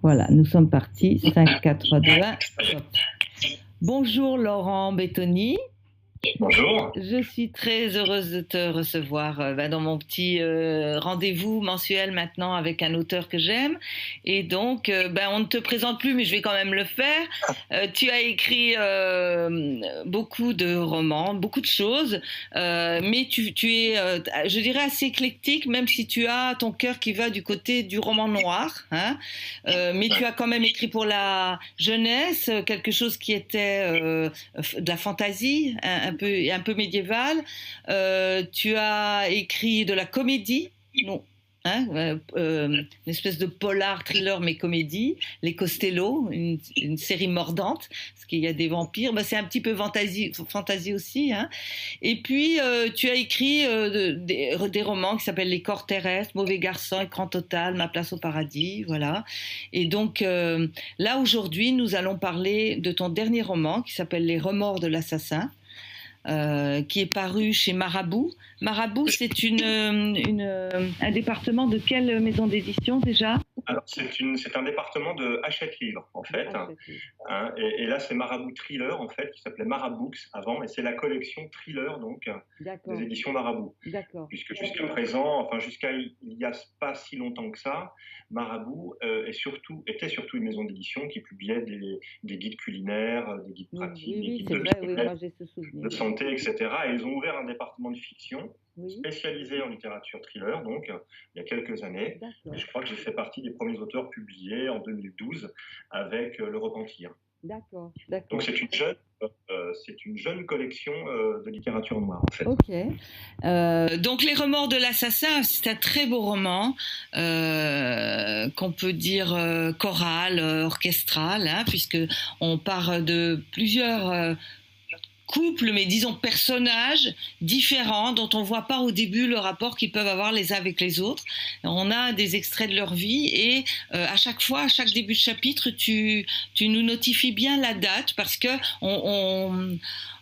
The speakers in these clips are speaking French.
Voilà, nous sommes partis. 5, 4, 3, 2, 1. Stop. Bonjour Laurent Bettoni. Bonjour. Je suis très heureuse de te recevoir dans mon petit rendez-vous mensuel maintenant avec un auteur que j'aime. Et donc, on ne te présente plus, mais je vais quand même le faire. Tu as écrit beaucoup de romans, beaucoup de choses, mais tu es, je dirais, assez éclectique, même si tu as ton cœur qui va du côté du roman noir. Hein, mais tu as quand même écrit pour la jeunesse quelque chose qui était de la fantaisie, un peu médiéval. Tu as écrit de la comédie, non, hein, une espèce de polar thriller mais comédie, Les Costello, une série mordante parce qu'il y a des vampires. C'est un petit peu fantasy aussi, hein. Et puis tu as écrit des romans qui s'appellent Les Corps terrestres, Mauvais garçon, Écran total, Ma place au paradis, voilà. Et donc là aujourd'hui nous allons parler de ton dernier roman qui s'appelle Les remords de l'assassin. Qui est paru chez Marabout. Marabout, c'est un département de quelle maison d'édition déjà ? Alors, c'est un département de Hachette Livre, en fait. Hein, et là, c'est Marabout Thriller, en fait, qui s'appelait Marabooks avant, et c'est la collection Thriller, donc, des éditions Marabout. D'accord. Puisque jusqu'à présent, jusqu'à il n'y a pas si longtemps que ça, Marabout était surtout une maison d'édition qui publiait des guides culinaires, des guides pratiques, des guides de santé, etc. Et ils ont ouvert un département de fiction spécialisé en littérature thriller, donc, il y a quelques années. Et je crois que j'ai fait partie des premiers auteurs publiés en 2012 avec Le Repentir. D'accord. Donc c'est une jeune collection de littérature noire, en fait. Ok. Donc Les Remords de l'assassin, c'est un très beau roman qu'on peut dire choral, orchestral, hein, puisque on part de plusieurs couples, mais disons personnages différents dont on voit pas au début le rapport qu'ils peuvent avoir les uns avec les autres. On a des extraits de leur vie et à chaque fois, à chaque début de chapitre, tu nous notifies bien la date parce que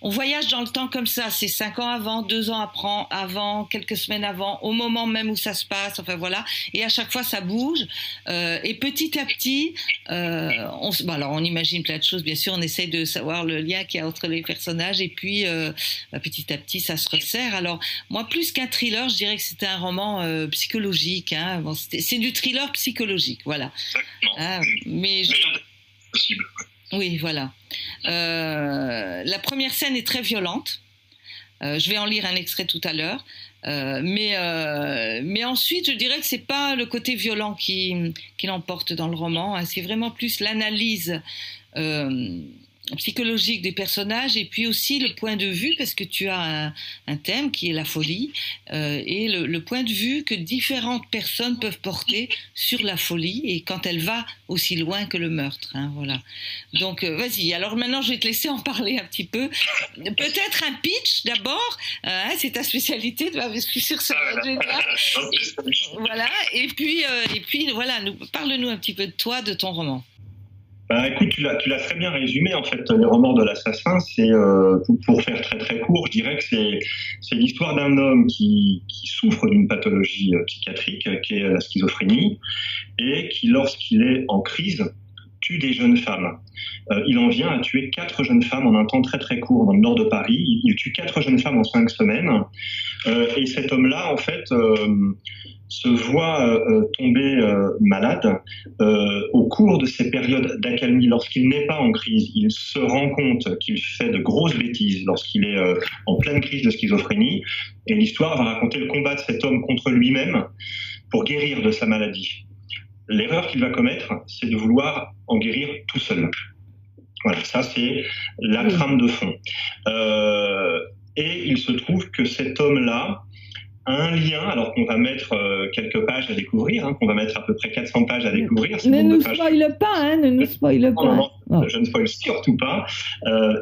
on voyage dans le temps comme ça. C'est 5 ans avant, 2 ans avant, quelques semaines avant, au moment même où ça se passe. Enfin voilà. Et à chaque fois, ça bouge. Et petit à petit, alors on imagine plein de choses. Bien sûr, on essaye de savoir le lien qu'il y a entre les personnages. Et puis, petit à petit, ça se resserre. Alors, moi, plus qu'un thriller, je dirais que c'était un roman psychologique. Hein. C'est du thriller psychologique, voilà. Exactement. Mais possible. Oui, voilà. La première scène est très violente. Je vais en lire un extrait tout à l'heure. Mais ensuite, je dirais que c'est pas le côté violent qui l'emporte dans le roman. Hein. C'est vraiment plus l'analyse psychologique des personnages et puis aussi le point de vue, parce que tu as un thème qui est la folie et le point de vue que différentes personnes peuvent porter sur la folie et quand elle va aussi loin que le meurtre, hein, voilà. Donc vas-y, alors maintenant je vais te laisser en parler un petit peu, peut-être un pitch d'abord, hein, c'est ta spécialité, je suis sûre que ça va être génial. Voilà, et puis voilà, parle-nous un petit peu de toi, de ton roman. Écoute, tu l'as très bien résumé, en fait. Les remords de l'assassin, c'est, pour faire très très court, je dirais que c'est l'histoire d'un homme qui souffre d'une pathologie psychiatrique, qui est la schizophrénie, et qui, lorsqu'il est en crise, tue des jeunes femmes. Il en vient à tuer 4 jeunes femmes en un temps très très court dans le nord de Paris. Il tue 4 jeunes femmes en 5 semaines. Et cet homme-là, en fait, se voit tomber malade au cours de ces périodes d'accalmie. Lorsqu'il n'est pas en crise, il se rend compte qu'il fait de grosses bêtises lorsqu'il est en pleine crise de schizophrénie. Et l'histoire va raconter le combat de cet homme contre lui-même pour guérir de sa maladie. L'erreur qu'il va commettre, c'est de vouloir en guérir tout seul. Voilà, ça c'est la trame de fond. Et il se trouve que cet homme-là a un lien, alors qu'on va mettre quelques pages à découvrir, hein, qu'on va mettre à peu près 400 pages à découvrir. Ne nous spoile pas, hein, ne nous spoile pas. Non, je ne spoil surtout pas.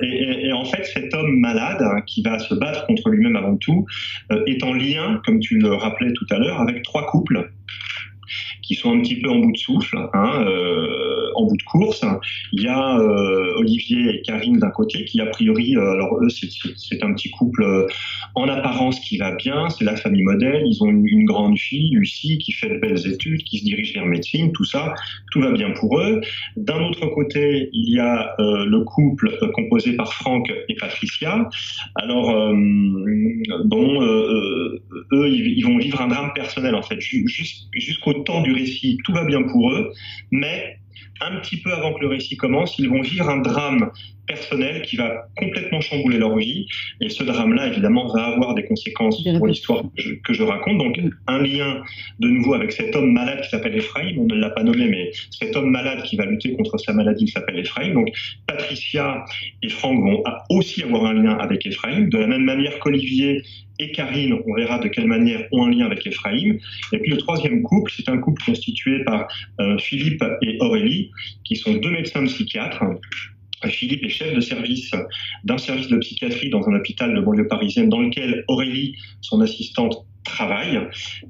Et en fait, cet homme malade, hein, qui va se battre contre lui-même avant tout, est en lien, comme tu le rappelais tout à l'heure, avec 3 couples qui sont un petit peu en bout de souffle, en bout de course. Il y a Olivier et Karine d'un côté qui, a priori, alors eux, c'est un petit couple en apparence qui va bien, c'est la famille modèle, ils ont une grande fille, Lucie, qui fait de belles études, qui se dirige vers médecine, tout ça, tout va bien pour eux. D'un autre côté, il y a le couple composé par Franck et Patricia. Alors, eux, ils vont vivre un drame personnel, en fait, jusqu'au temps du récit, tout va bien pour eux, mais un petit peu avant que le récit commence, ils vont vivre un drame personnel qui va complètement chambouler leur vie. Et ce drame-là, évidemment, va avoir des conséquences pour l'histoire que je raconte. Donc, un lien de nouveau avec cet homme malade qui s'appelle Ephraim. On ne l'a pas nommé, mais cet homme malade qui va lutter contre sa maladie qui s'appelle Ephraim. Donc, Patricia et Franck vont aussi avoir un lien avec Ephraim. De la même manière qu'Olivier et Karine, on verra de quelle manière, ont un lien avec Ephraim. Et puis le troisième couple, c'est un couple constitué par Philippe et Aurélie, qui sont deux médecins psychiatres. Philippe est chef de service d'un service de psychiatrie dans un hôpital de banlieue parisienne dans lequel Aurélie, son assistante, travaille,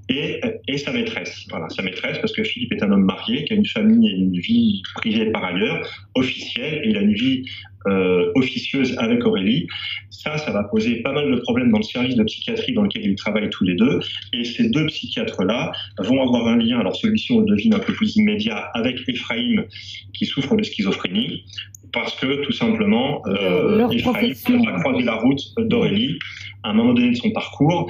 et sa maîtresse. Voilà, sa maîtresse, parce que Philippe est un homme marié, qui a une famille et une vie privée par ailleurs, officielle, et il a une vie officieuse avec Aurélie. Ça va poser pas mal de problèmes dans le service de psychiatrie dans lequel ils travaillent tous les deux, et ces deux psychiatres-là vont avoir un lien, alors celui-ci on le devine un peu plus immédiat, avec Ephraim, qui souffre de schizophrénie, parce que tout simplement, Ephraim va croiser la route d'Aurélie à un moment donné de son parcours.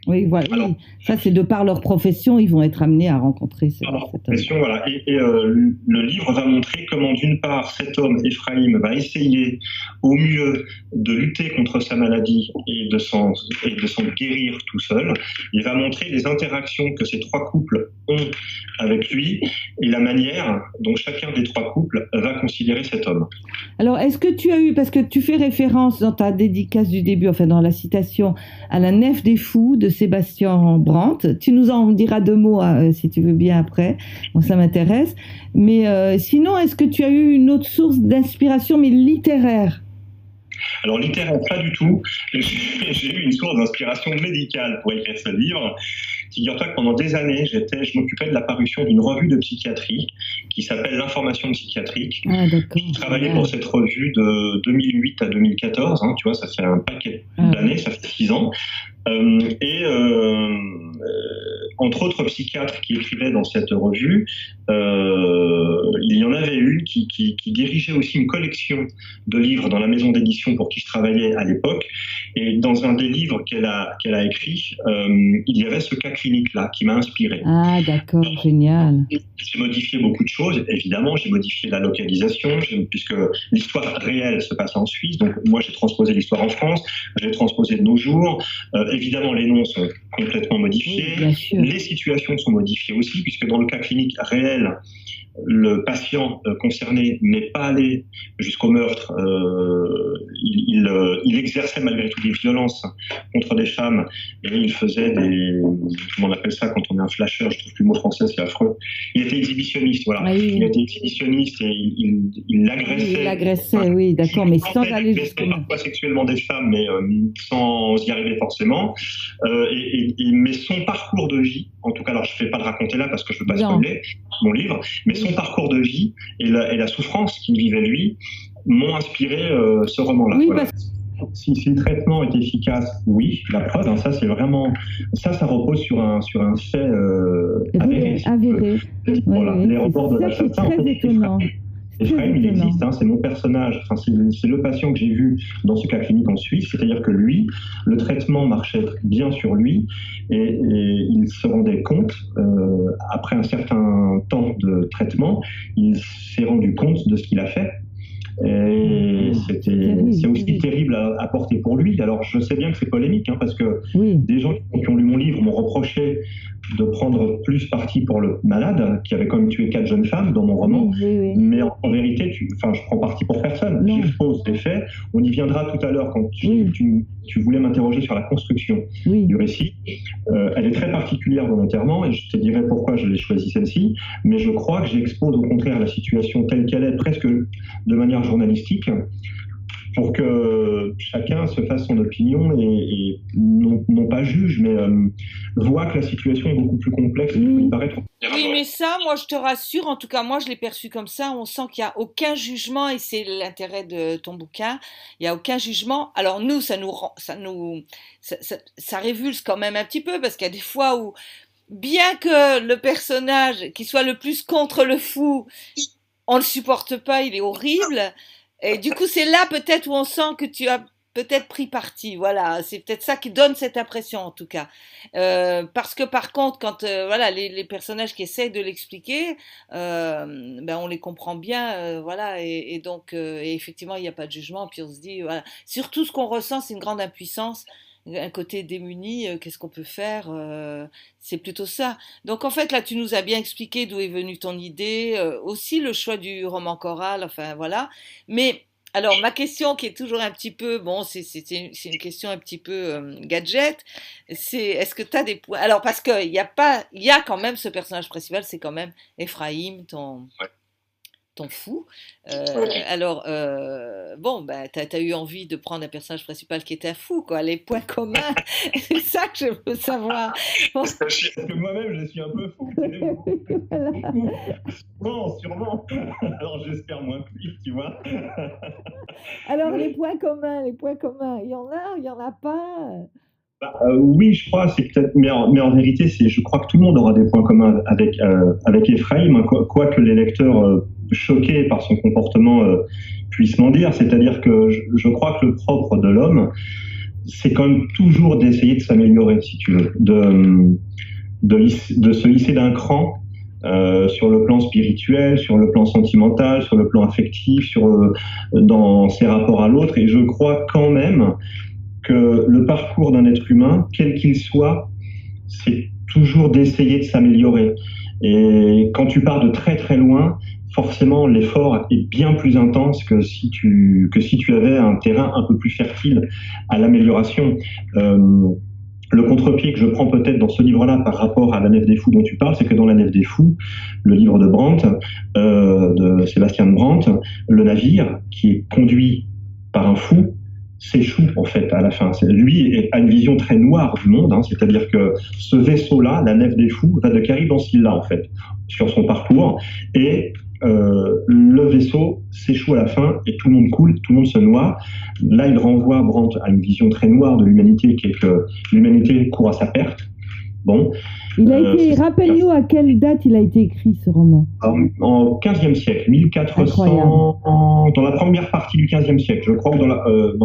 Oui, voilà. Alors, oui. Ça, c'est de par leur profession, ils vont être amenés à rencontrer cette profession, voilà. Le livre va montrer comment, d'une part, cet homme, Ephraim, va essayer au mieux de lutter contre sa maladie et de s'en guérir tout seul. Il va montrer les interactions que ces trois couples ont avec lui et la manière dont chacun des trois couples va considérer cet homme. Alors, est-ce que tu as eu, parce que tu fais référence dans ta dédicace du début, enfin dans la citation, à la Nef des Fous de Sébastien Brandt. Tu nous en diras deux mots si tu veux bien après. Bon, ça m'intéresse. Mais sinon, est-ce que tu as eu une autre source d'inspiration, mais littéraire ? Alors littéraire, pas du tout. J'ai eu une source d'inspiration médicale pour écrire ce livre. Figure-toi que pendant des années, je m'occupais de la parution d'une revue de psychiatrie qui s'appelle l'Information psychiatrique. Ah, je travaillais pour cette revue de 2008 à 2014. Tu vois, ça fait un paquet d'années, ça fait 6 ans. Entre autres psychiatres qui écrivaient dans cette revue, il y en avait une qui dirigeait aussi une collection de livres dans la maison d'édition pour qui je travaillais à l'époque. Et dans un des livres qu'elle a écrit, il y avait ce cas clinique-là qui m'a inspiré. Ah, d'accord, génial. J'ai modifié beaucoup de choses, évidemment. J'ai modifié la localisation, puisque l'histoire réelle se passe en Suisse. Donc, moi, j'ai transposé l'histoire en France. J'ai transposé de nos jours. Évidemment, les noms sont complètement modifiés. Oui, les situations sont modifiées aussi, puisque dans le cas clinique réel, le patient concerné n'est pas allé jusqu'au meurtre. Il exerçait malgré tout des violences contre des femmes et il faisait comment on appelle ça quand on est un flasheur, je trouve plus le mot français, c'est affreux. Il était exhibitionniste, voilà. Oui. Il était exhibitionniste et il l'agressait. Il l'agressait, oui, d'accord, mais sans aller jusqu'au meurtre. Parfois sexuellement des femmes, mais sans y arriver forcément. Mais son parcours de vie, en tout cas, alors je ne vais pas le raconter là parce que je ne veux pas spoiler mon livre, mais son parcours de vie et la souffrance qu'il vivait lui m'ont inspiré ce roman-là. Oui, voilà. Si le traitement est efficace, oui, la preuve, ça c'est vraiment, ça repose sur un fait avéré. Voilà, oui. Les rapports de l'assassin. C'est très étonnant. Ephraim, il existe, c'est mon personnage, c'est le patient que j'ai vu dans ce cas clinique en Suisse, c'est-à-dire que lui, le traitement marchait bien sur lui et il se rendait compte, après un certain temps de traitement, il s'est rendu compte de ce qu'il a fait. Et c'est aussi terrible à porter pour lui. Alors je sais bien que c'est polémique, parce que des gens qui ont lu mon livre m'ont reproché de prendre plus parti pour le malade, qui avait quand même tué 4 jeunes femmes dans mon roman. Mais en vérité, je prends parti pour personne. J'expose des faits. On y viendra tout à l'heure quand tu voulais m'interroger sur la construction du récit. Elle est très particulière volontairement, et je te dirai pourquoi je l'ai choisi celle-ci. Mais je crois que j'expose au contraire la situation telle qu'elle est, presque de manière journalistique, pour que chacun se fasse son opinion et non pas juge, mais voit que la situation est beaucoup plus complexe qu'il peut y paraître. Oui, mais ça, moi, je te rassure, en tout cas, moi, je l'ai perçu comme ça. On sent qu'il n'y a aucun jugement, et c'est l'intérêt de ton bouquin. Il n'y a aucun jugement. Alors, nous, ça révulse quand même un petit peu, parce qu'il y a des fois où, bien que le personnage qui soit le plus contre le fou, on le supporte pas, il est horrible. Et du coup, c'est là peut-être où on sent que tu as peut-être pris parti. Voilà, c'est peut-être ça qui donne cette impression en tout cas. Parce que par contre, quand voilà les personnages qui essayent de l'expliquer, ben on les comprend bien, voilà. Et donc, et effectivement, il n'y a pas de jugement. Puis on se dit, voilà. Surtout, ce qu'on ressent, c'est une grande impuissance. Un côté démuni, qu'est-ce qu'on peut faire, c'est plutôt ça. Donc en fait là tu nous as bien expliqué d'où est venue ton idée, aussi le choix du roman choral, enfin voilà. Mais alors ma question qui est toujours un petit peu, bon c'est une question un petit peu gadget, c'est est-ce que tu as des points, alors parce que il y a quand même ce personnage principal, c'est quand même Ephraim, ton fou. Alors, bon, bah, t'as eu envie de prendre un personnage principal qui était un fou, quoi. Les points communs, c'est ça que je veux savoir. Bon. Parce que moi-même, je suis un peu fou. Sûrement. Alors, j'espère moins pire, tu vois. Alors, les points communs, il y en a ou il n'y en a pas? Oui, je crois, c'est peut-être, mais en vérité, je crois que tout le monde aura des points communs avec Ephraim, quoi que les lecteurs choqués par son comportement puissent m'en dire. C'est-à-dire que je crois que le propre de l'homme, c'est quand même toujours d'essayer de s'améliorer, si tu veux, de se hisser d'un cran sur le plan spirituel, sur le plan sentimental, sur le plan affectif, dans ses rapports à l'autre. Et je crois quand même que le parcours d'un être humain, quel qu'il soit, c'est toujours d'essayer de s'améliorer. Et quand tu pars de très très loin, forcément l'effort est bien plus intense que si tu avais un terrain un peu plus fertile à l'amélioration. Le contre-pied que je prends peut-être dans ce livre-là par rapport à La Nef des Fous dont tu parles, c'est que dans La Nef des Fous, le livre de Brandt, de Sébastien de Brandt, le navire qui est conduit par un fou s'échoue en fait à la fin. Lui a une vision très noire du monde, c'est-à-dire que ce vaisseau-là, la Nef des Fous, va de Caribe en Scylla en fait, sur son parcours, et le vaisseau s'échoue à la fin et tout le monde coule, tout le monde se noie. Là, il renvoie Brandt à une vision très noire de l'humanité, qui est que l'humanité court à sa perte. Bon. Rappelle-nous à quelle date il a été écrit ce roman. En 15e siècle, 1400, dans la première partie du 15e siècle, je crois, ou dans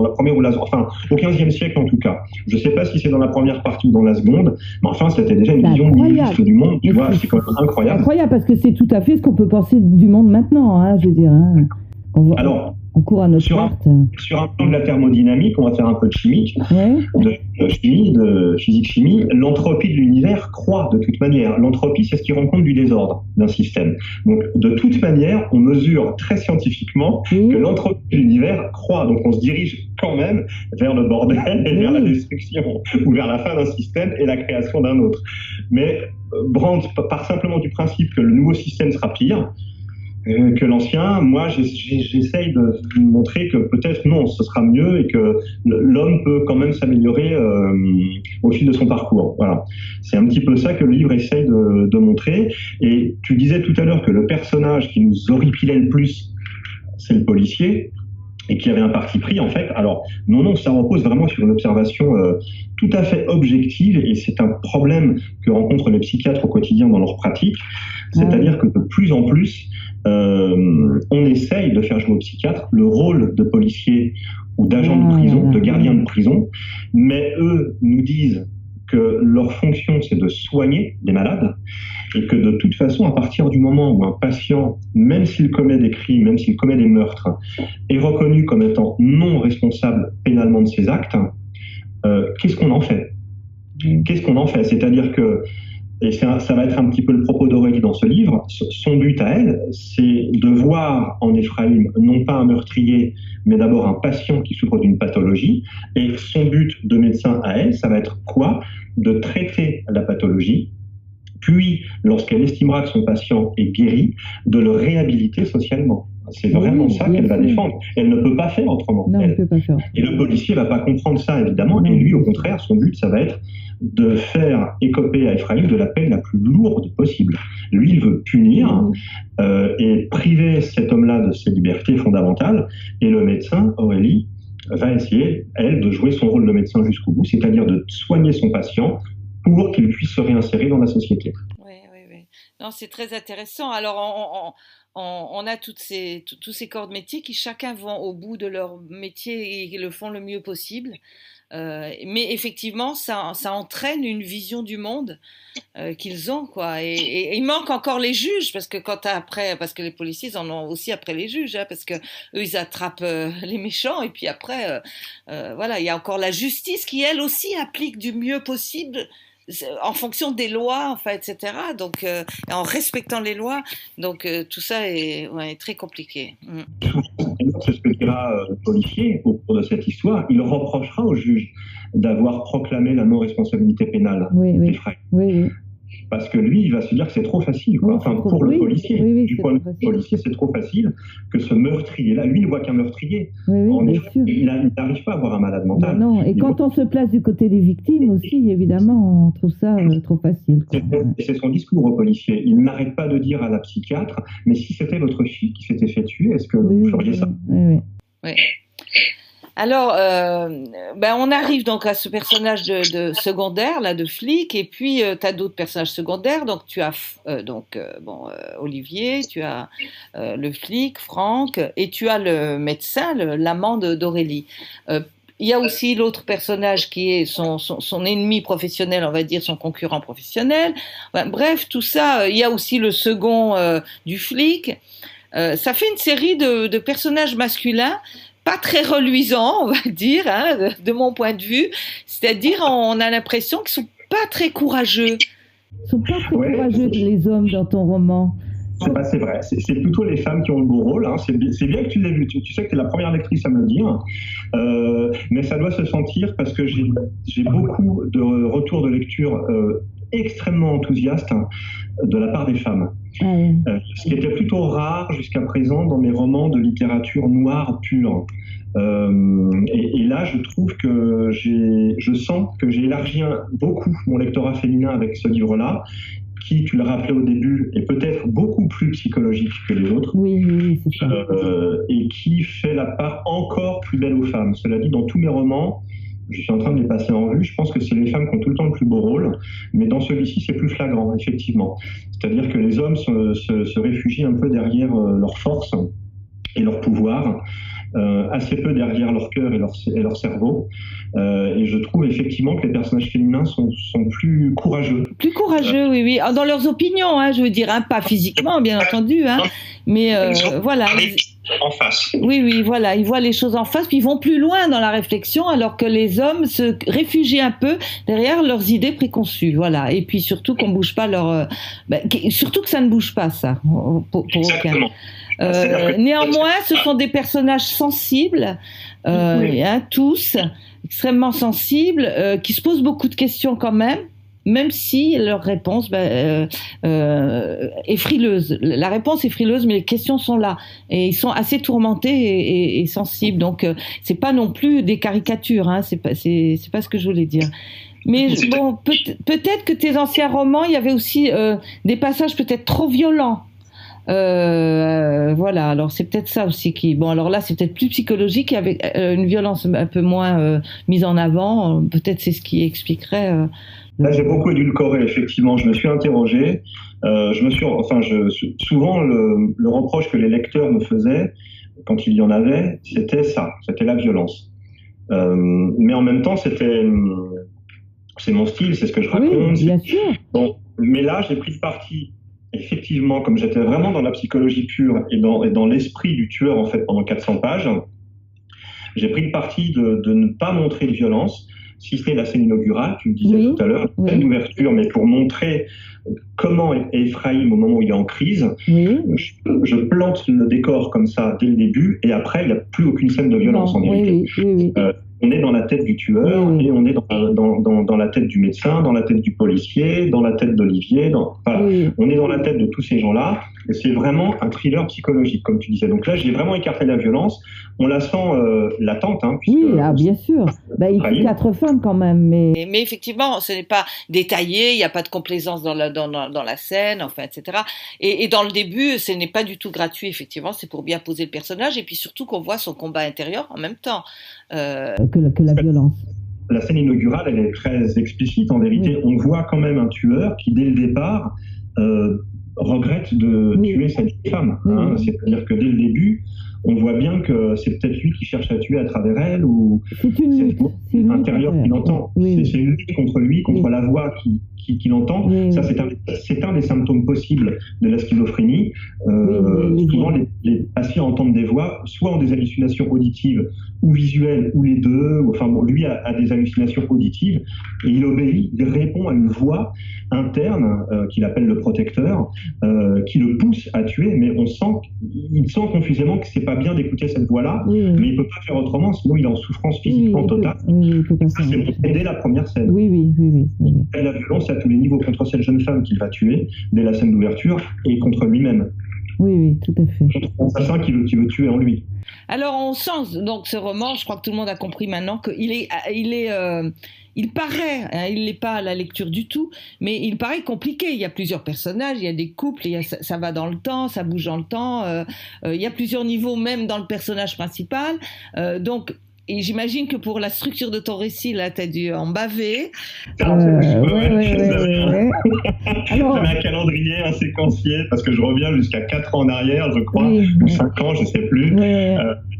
la première ou enfin, au 15e siècle en tout cas. Je ne sais pas si c'est dans la première partie ou dans la seconde, mais enfin, c'était déjà une vision nihiliste du monde, tu vois, c'est quand même incroyable. C'est incroyable parce que c'est tout à fait ce qu'on peut penser du monde maintenant, je veux dire. Alors, on court à notre perte. Sur un plan de la thermodynamique, on va faire un peu de chimie, de physique-chimie. L'entropie de l'univers croît de toute manière. L'entropie, c'est ce qui rend compte du désordre d'un système. Donc, de toute manière, on mesure très scientifiquement que l'entropie de l'univers croît. Donc, on se dirige quand même vers le bordel et vers la destruction, ou vers la fin d'un système et la création d'un autre. Mais Brandt part simplement du principe que le nouveau système sera pire que l'ancien. Moi, j'essaye de montrer que peut-être non, ce sera mieux et que l'homme peut quand même s'améliorer au fil de son parcours. Voilà. C'est un petit peu ça que le livre essaye de montrer. Et tu disais tout à l'heure que le personnage qui nous horripilait le plus, c'est le policier, et qui avait un parti pris, en fait. Alors, non, ça repose vraiment sur une observation tout à fait objective, et c'est un problème que rencontrent les psychiatres au quotidien dans leur pratique. C'est-à-dire que de plus en plus, on essaye de faire jouer aux psychiatres le rôle de policier ou d'agent de prison, de gardien de prison, mais eux nous disent que leur fonction, c'est de soigner des malades, et que de toute façon, à partir du moment où un patient, même s'il commet des crimes, même s'il commet des meurtres, est reconnu comme étant non responsable pénalement de ses actes, qu'est-ce qu'on en fait ? Qu'est-ce qu'on en fait ? C'est-à-dire que, et ça va être un petit peu le propos d'Aurélie dans ce livre, son but à elle, c'est de voir en Ephraim non pas un meurtrier, mais d'abord un patient qui souffre d'une pathologie. Et son but de médecin à elle, ça va être quoi ? De traiter la pathologie, puis, lorsqu'elle estimera que son patient est guéri, de le réhabiliter socialement. C'est vraiment ça qu'elle va défendre. Elle ne peut pas faire autrement. Non, elle ne peut pas faire. Et le policier ne va pas comprendre ça, évidemment. Non. Et lui, au contraire, son but, ça va être de faire écoper à Ephraim de la peine la plus lourde possible. Lui, il veut punir et priver cet homme-là de ses libertés fondamentales. Et le médecin, Aurélie, va essayer, elle, de jouer son rôle de médecin jusqu'au bout, c'est-à-dire de soigner son patient pour qu'il puisse se réinsérer dans la société. Oui. Non, c'est très intéressant. Alors, on a tous ces corps de métier qui chacun vont au bout de leur métier et le font le mieux possible. Mais effectivement, ça entraîne une vision du monde qu'ils ont, quoi. Et il manque encore les juges, parce que parce que les policiers en ont aussi après les juges, hein, parce que eux ils attrapent les méchants et puis après, voilà, il y a encore la justice qui elle aussi applique du mieux possible en fonction des lois, enfin, etc. Donc, en respectant les lois. Donc, tout ça est très compliqué. C'est ce que dira le policier au cours de cette histoire. Il reprochera au juge d'avoir proclamé la non-responsabilité pénale d'Ephraim. Oui. Parce que lui, il va se dire que c'est trop facile. Quoi. Enfin, pour le policier, du point de vue du policier, c'est trop facile que ce meurtrier-là, lui, il ne voit qu'un meurtrier. Bien sûr. Il n'arrive pas à voir un malade mental. Non, et quand on se place du côté des victimes aussi, évidemment, on trouve ça trop facile. Quoi. C'est son discours au policier. Il n'arrête pas de dire à la psychiatre, mais si c'était votre fille qui s'était fait tuer, est-ce que vous feriez ça? Oui. Alors, on arrive donc à ce personnage de secondaire, là, de flic, et puis tu as d'autres personnages secondaires. Donc, tu as Olivier, tu as le flic, Franck, et tu as le médecin, l'amant d'Aurélie. Il y a aussi l'autre personnage qui est son ennemi professionnel, on va dire, son concurrent professionnel. Bref, tout ça. Il y a aussi le second du flic. Ça fait une série de personnages masculins pas très reluisants, on va dire, hein, de mon point de vue. C'est-à-dire, on a l'impression qu'ils sont pas très courageux. Ils sont pas très courageux, les hommes, dans ton roman. C'est vrai, c'est plutôt les femmes qui ont le beau rôle. Hein. C'est bien que tu l'aies vu. Tu sais que tu es la première lectrice à me le dire. Mais ça doit se sentir parce que j'ai beaucoup de retours de lecture extrêmement enthousiastes de la part des femmes. Ce qui était plutôt rare jusqu'à présent dans mes romans de littérature noire pure. Et là, je trouve que je sens que j'ai élargi beaucoup mon lectorat féminin avec ce livre-là, qui, tu l'as rappelé au début, est peut-être beaucoup plus psychologique que les autres, c'est ça. et qui fait la part encore plus belle aux femmes. Cela dit, dans tous mes romans, je suis en train de les passer en revue, je pense que c'est les femmes qui ont tout le temps le plus beau rôle, mais dans celui-ci, c'est plus flagrant, effectivement. C'est-à-dire que les hommes se réfugient un peu derrière leur force et leur pouvoir, assez peu derrière leur cœur et leur cerveau. Et je trouve effectivement que les personnages féminins sont plus courageux. Plus courageux, oui. Dans leurs opinions, hein, je veux dire, hein, pas physiquement, bien entendu, hein, mais voilà. En face. Oui, voilà, ils voient les choses en face, puis ils vont plus loin dans la réflexion, alors que les hommes se réfugient un peu derrière leurs idées préconçues, voilà. Et puis surtout qu'on bouge pas surtout que ça ne bouge pas, ça, pour aucun. Néanmoins, ce sont des personnages sensibles, tous extrêmement sensibles, qui se posent beaucoup de questions quand même si leur réponse est frileuse. La réponse est frileuse, mais les questions sont là. Et ils sont assez tourmentés et sensibles. Donc, c'est pas non plus des caricatures, hein. C'est pas ce que je voulais dire. Mais bon, peut-être que tes anciens romans, il y avait aussi des passages peut-être trop violents. Voilà, alors c'est peut-être ça aussi qui... Bon, alors là, c'est peut-être plus psychologique, avec une violence un peu moins mise en avant. Peut-être c'est ce qui expliquerait... Là, j'ai beaucoup édulcoré, effectivement. Je me suis interrogé. Souvent, le reproche que les lecteurs me faisaient, quand il y en avait, c'était ça, c'était la violence. Mais en même temps, c'est mon style, c'est ce que je raconte. Oui, bien sûr. Bon, mais là, j'ai pris le parti, effectivement, comme j'étais vraiment dans la psychologie pure et dans l'esprit du tueur, en fait, pendant 400 pages, j'ai pris le parti de ne pas montrer de violence, si ce n'est la scène inaugurale, tu le disais tout à l'heure, une ouverture, mais pour montrer comment est Ephraim au moment où il est en crise. Je plante le décor comme ça dès le début, et après, il n'y a plus aucune scène de violence en vérité. on est dans la tête du tueur et on est dans la tête du médecin, dans la tête du policier, dans la tête d'Olivier. On est dans la tête de tous ces gens-là. Et c'est vraiment un thriller psychologique, comme tu disais. Donc là, j'ai vraiment écarté la violence. On la sent latente. Bien sûr. Il tue 4 femmes quand même. Mais effectivement, ce n'est pas détaillé, il n'y a pas de complaisance dans la scène, etc. Et dans le début, ce n'est pas du tout gratuit, effectivement. C'est pour bien poser le personnage et puis surtout qu'on voit son combat intérieur en même temps. Que la violence. La scène inaugurale, elle est très explicite. En vérité, on voit quand même un tueur qui, dès le départ, regrette de tuer cette femme. C'est-à-dire que dès le début, on voit bien que c'est peut-être lui qui cherche à tuer à travers elle, ou c'est une lutte intérieure qu'il entend. C'est une lutte contre lui, contre la voix qu'il entend. Ça, c'est un des symptômes possibles de la schizophrénie. Souvent, les patients entendent des voix, soit ont des hallucinations auditives ou visuelles, ou les deux. Lui a des hallucinations auditives, et il obéit, il répond à une voix interne qu'il appelle le protecteur, qui le pousse à tuer, mais il sent confusément que c'est pas bien d'écouter cette voix-là, mais il peut pas faire autrement, sinon il est en souffrance physiquement totale. Ça, c'est montré dès la première scène. Et la violence à tous les niveaux, contre cette jeune femme qu'il va tuer dès la scène d'ouverture, et contre lui-même. Oui, tout à fait. Contre l'assassin qui veut tuer en lui. Alors on sent donc ce roman, je crois que tout le monde a compris maintenant il paraît, il n'est pas à la lecture du tout, mais il paraît compliqué. Il y a plusieurs personnages, il y a des couples, ça va dans le temps, ça bouge dans le temps. Il y a plusieurs niveaux même dans le personnage principal. Et j'imagine que pour la structure de ton récit, là, tu as dû en baver. Alors, j'avais un calendrier, un séquencier, parce que je reviens jusqu'à 4 ans en arrière, je crois, ou 5 ans, je ne sais plus.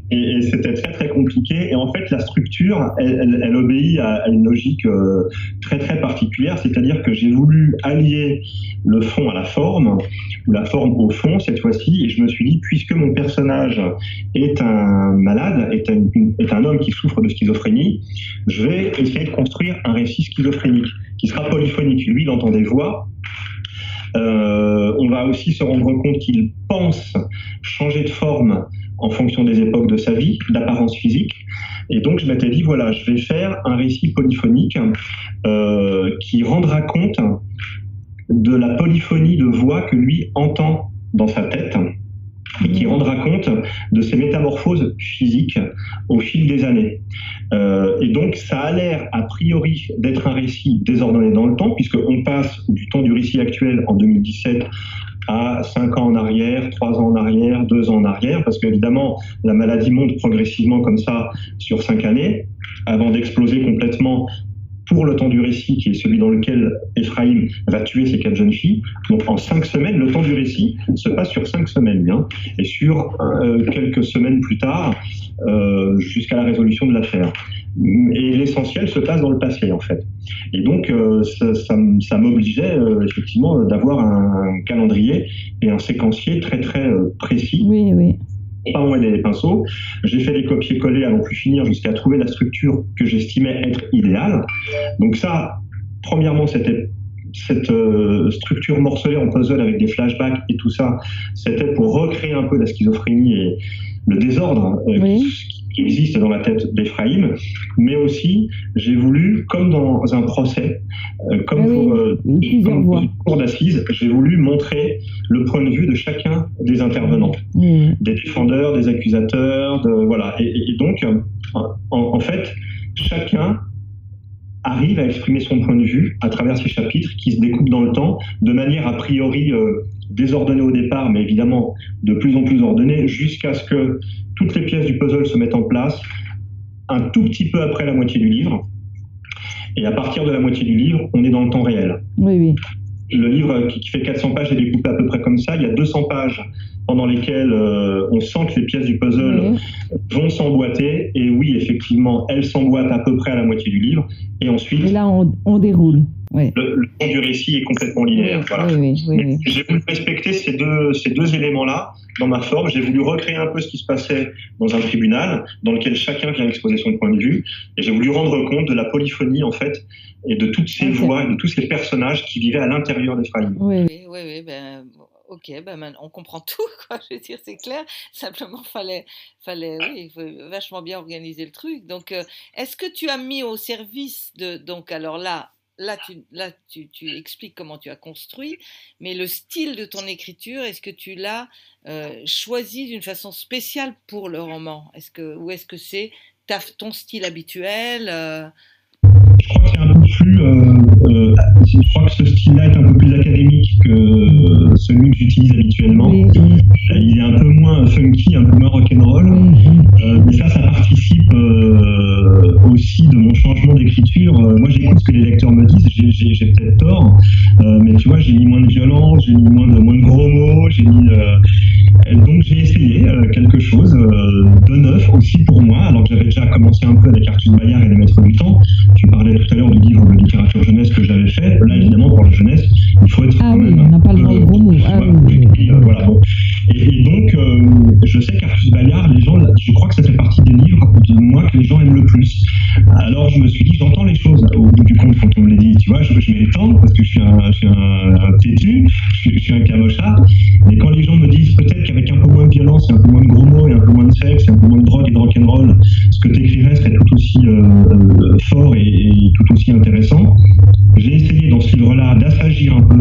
Et c'était très, très compliqué. Et en fait, la structure, elle obéit à une logique très, très particulière. C'est-à-dire que j'ai voulu allier le fond à la forme, ou la forme au fond, cette fois-ci. Et je me suis dit, puisque mon personnage est un malade, est un homme qui souffre de schizophrénie, je vais essayer de construire un récit schizophrénique, qui sera polyphonique. Lui, il entend des voix. On va aussi se rendre compte qu'il pense changer de forme en fonction des époques de sa vie, d'apparence physique. Et donc, je m'étais dit, voilà, je vais faire un récit polyphonique qui rendra compte de la polyphonie de voix que lui entend dans sa tête, et qui rendra compte de ses métamorphoses physiques au fil des années. Et donc, ça a l'air, a priori, d'être un récit désordonné dans le temps, puisqu'on passe du temps du récit actuel, en 2017, à 5 ans en arrière, 3 ans en arrière, 2 ans en arrière, parce qu'évidemment, la maladie monte progressivement comme ça sur 5 années, avant d'exploser complètement pour le temps du récit, qui est celui dans lequel Ephraim va tuer ces 4 jeunes filles. Donc en 5 semaines, le temps du récit se passe sur 5 semaines, bien, et sur quelques semaines plus tard, jusqu'à la résolution de l'affaire. Et l'essentiel se passe dans le passé, en fait. Et donc, ça m'obligeait effectivement d'avoir un calendrier et un séquencier très, très précis. Oui. Pas moi les pinceaux. J'ai fait des copier-coller à n'en plus finir jusqu'à trouver la structure que j'estimais être idéale. Donc ça, premièrement, c'était cette structure morcelée en puzzle avec des flashbacks et tout ça, c'était pour recréer un peu la schizophrénie et le désordre qui existe dans la tête d'Ephraim, mais aussi j'ai voulu, comme dans un procès, comme pour une cour d'assises, j'ai voulu montrer le point de vue de chacun des intervenants, des défendeurs, des accusateurs, voilà. Et donc, en fait, chacun arrive à exprimer son point de vue à travers ces chapitres qui se découpent dans le temps de manière a priori désordonnée au départ, mais évidemment de plus en plus ordonnée, jusqu'à ce que toutes les pièces du puzzle se mettent en place un tout petit peu après la moitié du livre. Et à partir de la moitié du livre, on est dans le temps réel. Oui. Le livre qui fait 400 pages est découpé à peu près comme ça. Il y a 200 pages pendant lesquelles on sent que les pièces du puzzle vont s'emboîter. Et oui, effectivement, elles s'emboîtent à peu près à la moitié du livre. Et ensuite... Et là, on déroule. Oui. Le fond du récit est complètement linéaire. Voilà. Oui. J'ai voulu respecter ces deux éléments-là dans ma forme. J'ai voulu recréer un peu ce qui se passait dans un tribunal, dans lequel chacun vient exposer son point de vue. Et j'ai voulu rendre compte de la polyphonie, en fait, et de toutes ces voix, et de tous ces personnages qui vivaient à l'intérieur d'Ephraïm. Oui, ben, ok, ben, on comprend tout, quoi. Je veux dire, c'est clair. Simplement, oui, vachement bien organiser le truc. Donc, est-ce que tu as mis au service donc, alors tu expliques comment tu as construit, mais le style de ton écriture, est-ce que tu l'as choisi d'une façon spéciale pour le roman? Ou est-ce que c'est ton style habituel? Je crois que c'est un peu plus. Je crois que ce style-là est un peu plus académique que celui que j'utilise habituellement. Il est un peu moins funky, un peu moins rock'n'roll. Mais ça participe aussi de mon changement d'écriture. Moi, j'écoute ce que les lecteurs me disent. J'ai peut-être tort, mais tu vois, j'ai mis moins de violence, j'ai mis moins de gros mots, donc j'ai essayé quelque chose de neuf aussi pour moi, alors que j'avais déjà commencé un peu avec Arthus Bayard et Les Maîtres du Temps. Tu parlais tout à l'heure du livre de littérature jeunesse que j'avais fait. Là, évidemment, pour la jeunesse, il faut être quand même on n'a pas le droit au gros mot. Voilà, bon. Et donc, je sais qu'Arthus Bayard, je crois que ça fait partie des livres de moi que les gens aiment le plus. Alors, je me suis dit, j'entends les choses au bout du compte quand on me les dit. Tu vois, je mets les temps parce que je suis un têtu, je suis un cabochard. Mais quand les gens me disent peut-être qu'avec un peu moins de violence, et un peu moins de gros mots, et un peu moins de sexe, et un peu moins de drogue et de rock'n'roll, ce que tu écrirais serait tout aussi fort et tout aussi intéressant. J'ai essayé dans ce livre-là d'assagir un peu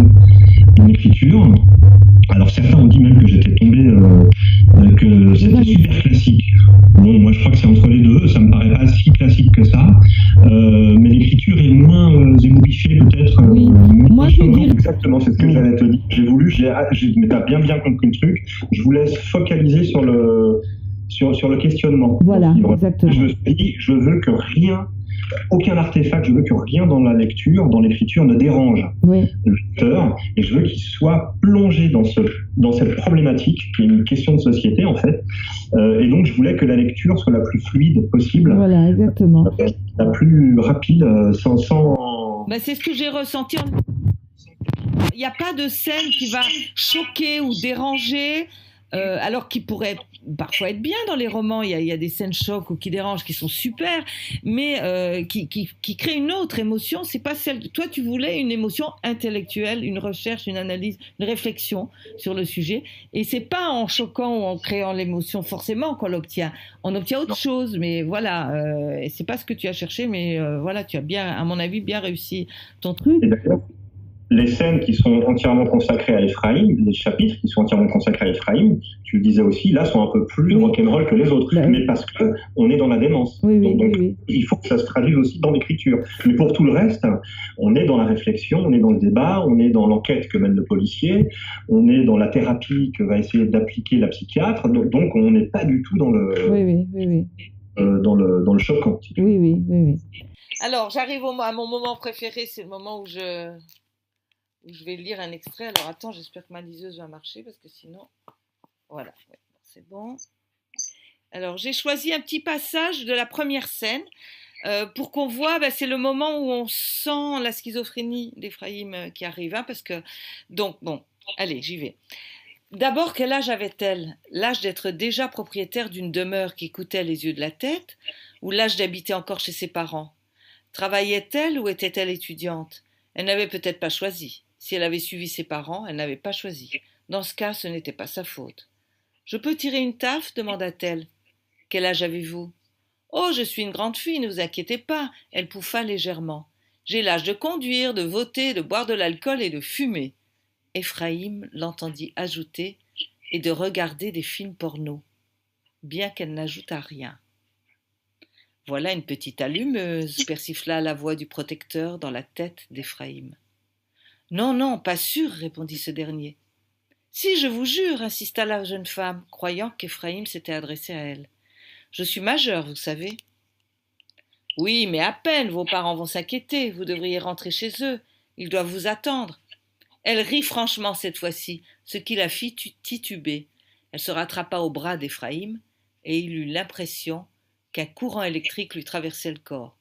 mon écriture. Alors certains ont dit même que j'étais tombé, que c'était super classique. Bon, moi je crois que c'est entre les deux, ça me paraît pas si classique que ça, mais l'écriture est moins émouvissée peut-être. Moi je veux dire... Exactement, c'est ce que j'allais te dire. Mais t'as bien compris le truc, je vous laisse focaliser sur le questionnement. Voilà, exactement. Je me suis dit, je veux que aucun artefact, je veux que rien dans la lecture, dans l'écriture ne dérange le lecteur, et je veux qu'il soit plongé dans cette problématique qui est une question de société en fait, et donc je voulais que la lecture soit la plus fluide possible, voilà, exactement, la plus rapide, sans... Ben, c'est ce que j'ai ressenti. Il n'y a pas de scène qui va choquer ou déranger. Alors qui pourrait parfois être bien dans les romans, il y a des scènes chocs ou qui dérangent, qui sont super, mais qui créent une autre émotion. C'est pas celle. Toi, tu voulais une émotion intellectuelle, une recherche, une analyse, une réflexion sur le sujet, et c'est pas en choquant ou en créant l'émotion forcément qu'on l'obtient. On obtient autre chose, mais voilà. Et c'est pas ce que tu as cherché, mais voilà, tu as bien, à mon avis, bien réussi ton truc. Les scènes qui sont entièrement consacrées à Ephraïm, les chapitres qui sont entièrement consacrés à Ephraïm, tu le disais aussi, là sont un peu plus rock'n'roll que les autres, mais parce que on est dans la démence. Donc, il faut que ça se traduise aussi dans l'écriture. Mais pour tout le reste, on est dans la réflexion, on est dans le débat, on est dans l'enquête que mène le policier, on est dans la thérapie que va essayer d'appliquer la psychiatre. Donc on n'est pas du tout dans le dans le choquant. Oui. Alors j'arrive à mon moment préféré, c'est le moment où je vais lire un extrait. Alors attends, j'espère que ma liseuse va marcher parce que sinon... Voilà, c'est bon. Alors j'ai choisi un petit passage de la première scène pour qu'on voit, c'est le moment où on sent la schizophrénie d'Ephraïm qui arrive. Parce que... Donc bon, allez, j'y vais. D'abord, quel âge avait-elle? L'âge d'être déjà propriétaire d'une demeure qui coûtait les yeux de la tête, ou l'âge d'habiter encore chez ses parents? Travaillait-elle ou était-elle étudiante? Elle n'avait peut-être pas choisi. Si elle avait suivi ses parents, elle n'avait pas choisi. Dans ce cas, ce n'était pas sa faute. « Je peux tirer une taffe » demanda-t-elle. « Quel âge avez-vous »« Oh, je suis une grande fille, ne vous inquiétez pas. » Elle pouffa légèrement. « J'ai l'âge de conduire, de voter, de boire de l'alcool et de fumer. » Ephraïm l'entendit ajouter « et de regarder des films porno », bien qu'elle n'ajoutât rien. « Voilà une petite allumeuse » persifla la voix du protecteur dans la tête d'Ephraïm. « Non, pas sûr, » répondit ce dernier. « Si, je vous jure, » insista la jeune femme, croyant qu'Ephraïm s'était adressé à elle. « Je suis majeure, vous savez. »« Oui, mais à peine, vos parents vont s'inquiéter, vous devriez rentrer chez eux, ils doivent vous attendre. » Elle rit franchement cette fois-ci, ce qui la fit tituber. Elle se rattrapa au bras d'Ephraïm, et il eut l'impression qu'un courant électrique lui traversait le corps.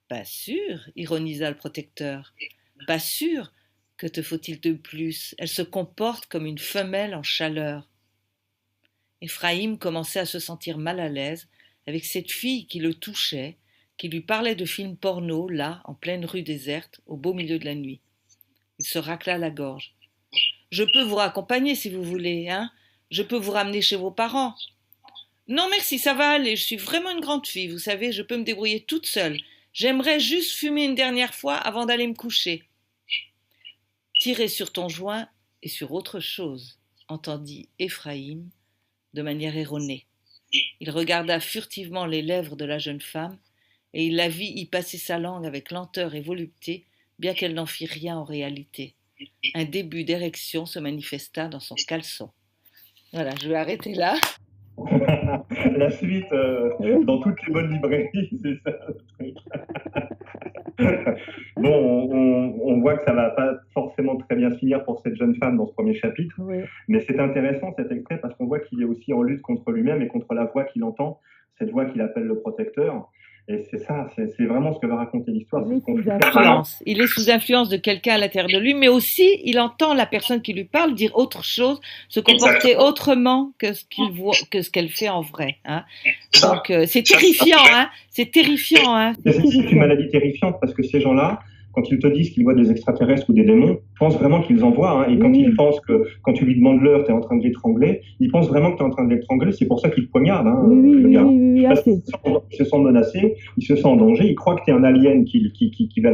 Pas sûr, ironisa le protecteur. Pas sûr. Que te faut-il de plus? Elle se comporte comme une femelle en chaleur. Ephraim commençait à se sentir mal à l'aise avec cette fille qui le touchait, qui lui parlait de films porno, là, en pleine rue déserte, au beau milieu de la nuit. Il se racla la gorge. « Je peux vous raccompagner si vous voulez, hein? Je peux vous ramener chez vos parents. »« Non merci, ça va aller, je suis vraiment une grande fille, vous savez, je peux me débrouiller toute seule. J'aimerais juste fumer une dernière fois avant d'aller me coucher. » « Tirer sur ton joint et sur autre chose, » entendit Ephraim de manière erronée. Il regarda furtivement les lèvres de la jeune femme et il la vit y passer sa langue avec lenteur et volupté, bien qu'elle n'en fît rien en réalité. Un début d'érection se manifesta dans son caleçon. Voilà, je vais arrêter là. La suite dans toutes les bonnes librairies, c'est ça le truc. Bon, on voit que ça va pas forcément très bien finir pour cette jeune femme dans ce premier chapitre, oui. Mais c'est intéressant cet extrait parce qu'on voit qu'il est aussi en lutte contre lui-même et contre la voix qu'il entend, cette voix qu'il appelle le protecteur. Et c'est ça, c'est vraiment ce que va raconter l'histoire. Il est sous influence de quelqu'un à l'intérieur de lui, mais aussi il entend la personne qui lui parle dire autre chose, se comporter autrement que ce qu'il voit, que ce qu'elle fait en vrai. Hein. Donc c'est terrifiant, hein. C'est terrifiant, hein. C'est une maladie terrifiante parce que ces gens-là, quand ils te disent qu'ils voient des extraterrestres ou des démons, pensent vraiment qu'ils en voient. Hein, et quand ils pensent que, quand tu lui demandes l'heure, tu es en train de l'étrangler, ils pensent vraiment que tu es en train de l'étrangler. C'est pour ça qu'ils te poignardent, hein, le gars. Ils se sentent menacés, ils se sentent en danger, ils croient que tu es un alien qui va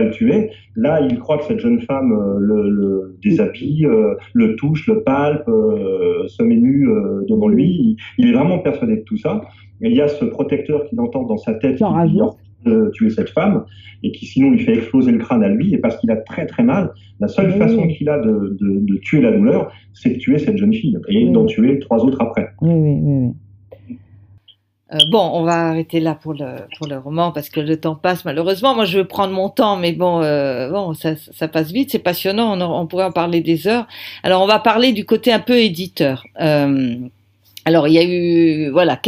le tuer. Là, ils croient que cette jeune femme le déshabille, le touche, le palpe, se met nu devant lui. Il est vraiment persuadé de tout ça. Et il y a ce protecteur qu'il entend dans sa tête de tuer cette femme et qui sinon lui fait exploser le crâne à lui, et parce qu'il a très très mal, la seule façon qu'il a de tuer la douleur, c'est de tuer cette jeune fille et d'en tuer 3 autres après. Oui. Bon, on va arrêter là pour le roman parce que le temps passe malheureusement. Moi, je veux prendre mon temps, mais bon, ça passe vite, c'est passionnant. On pourrait en parler des heures. Alors, on va parler du côté un peu éditeur. Alors, il y a eu, voilà,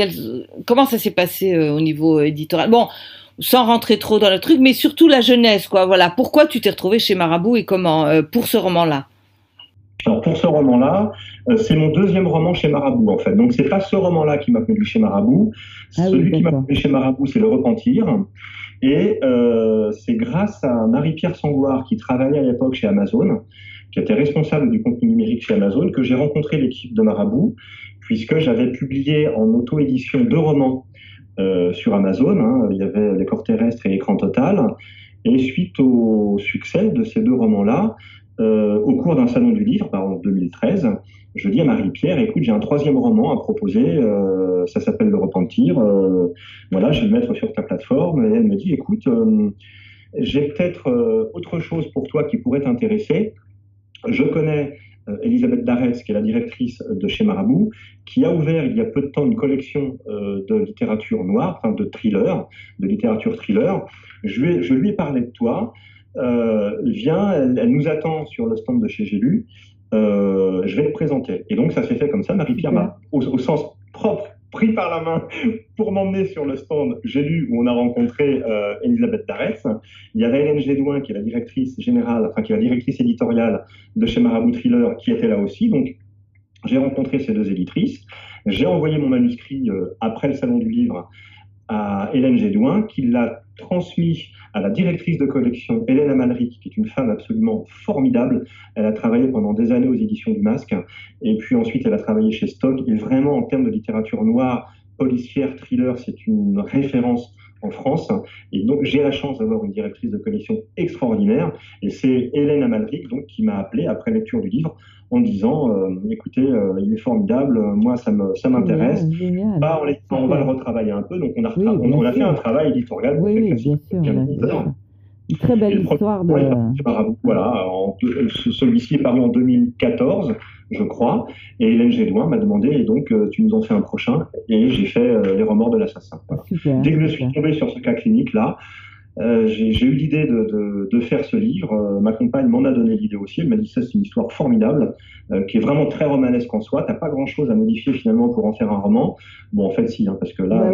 comment ça s'est passé au niveau éditorial? Bon, sans rentrer trop dans le truc, mais surtout la jeunesse, quoi. Voilà, pourquoi tu t'es retrouvé chez Marabout et comment pour ce roman-là? Alors pour ce roman-là, c'est mon 2e roman chez Marabout en fait. Donc c'est pas ce roman-là qui m'a conduit chez Marabout. Celui qui m'a conduit chez Marabout, c'est Le Repentir. Et c'est grâce à Marie-Pierre Sangouard qui travaillait à l'époque chez Amazon, qui était responsable du contenu numérique chez Amazon, que j'ai rencontré l'équipe de Marabout, puisque j'avais publié en auto-édition 2 romans sur Amazon. Hein. Il y avait Les Corps terrestres et Écran total. Et suite au succès de ces 2 romans-là, au cours d'un salon du livre, en 2013, je dis à Marie-Pierre, écoute, j'ai un 3e roman à proposer, ça s'appelle Le Repentir, voilà, je vais le mettre sur ta plateforme. Et elle me dit, écoute, j'ai peut-être autre chose pour toi qui pourrait t'intéresser. Je connais Elisabeth Darès, qui est la directrice de chez Marabout, qui a ouvert il y a peu de temps une collection de littérature noire, enfin de thriller, de littérature thriller. Je lui ai parlé de toi. Viens, elle nous attend sur le stand de chez J'ai lu, je vais te présenter. Et donc ça s'est fait comme ça. Marie-Pierre m'a, au sens propre, pris par la main pour m'emmener sur le stand J'ai lu, où on a rencontré Elisabeth Darès. Il y avait Hélène Gédouin, qui est la directrice générale, enfin qui est la directrice éditoriale de chez Marabout Thriller, qui était là aussi. Donc j'ai rencontré ces 2 éditrices. J'ai envoyé mon manuscrit après le salon du livre à Hélène Gédouin, qui l'a transmis à la directrice de collection, Hélène Amalric, qui est une femme absolument formidable. Elle a travaillé pendant des années aux éditions du Masque, et puis ensuite elle a travaillé chez Stock, et vraiment en termes de littérature noire, policière, thriller, c'est une référence en France. Et donc j'ai la chance d'avoir une directrice de collection extraordinaire, et c'est Hélène Amalric donc, qui m'a appelé après lecture du livre en disant écoutez, il est formidable, moi ça m'intéresse. On va le retravailler un peu, donc on a fait un travail éditorial. Bien sûr. Une très belle histoire de... Voilà, celui-ci est paru en 2014, je crois, et Hélène Gédouin m'a demandé, et donc tu nous en fais un prochain, et j'ai fait Les Remords de l'assassin. Voilà. Dès que je suis tombé sur ce cas clinique-là, j'ai eu l'idée de faire ce livre. Ma compagne m'en a donné l'idée aussi. Elle m'a dit ça, c'est une histoire formidable, qui est vraiment très romanesque en soi. T'as pas grand-chose à modifier finalement pour en faire un roman. Bon, en fait, si, hein, parce que là,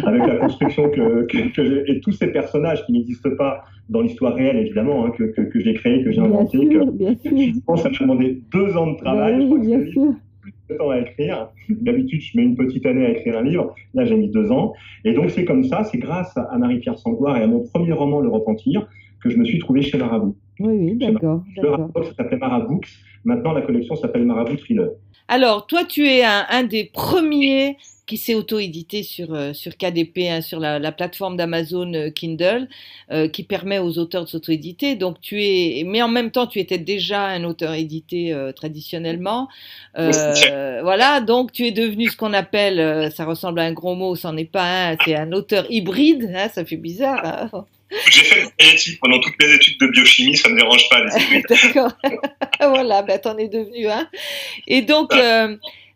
avec la construction et tous ces personnages qui n'existent pas dans l'histoire réelle, évidemment, hein, que j'ai créé, que j'ai inventé. Bien sûr. Je pense que ça m'a demandé 2 ans de travail. Oui, bien sûr. Plus de temps à écrire. D'habitude, je mets une petite année à écrire un livre. Là, j'ai mis 2 ans. Et donc, c'est comme ça, c'est grâce à Marie-Pierre Sangloire et à mon premier roman, Le Repentir, que je me suis trouvé chez Marabout. Oui, d'accord. Marabout, ça s'appelait Marabooks. Maintenant, la collection s'appelle Marabout Thriller. Alors, toi, tu es un des premiers qui s'est auto-édité sur KDP, hein, sur la plateforme d'Amazon Kindle, qui permet aux auteurs de s'auto-éditer. Donc, mais en même temps, tu étais déjà un auteur édité traditionnellement. Voilà, donc tu es devenu ce qu'on appelle, ça ressemble à un gros mot, c'en est pas un, c'est un auteur hybride, hein, ça fait bizarre. Hein. J'ai fait des génétiques pendant toutes mes études de biochimie, ça me dérange pas les hybrides. D'accord, voilà, ben t'en es devenu un. Et donc,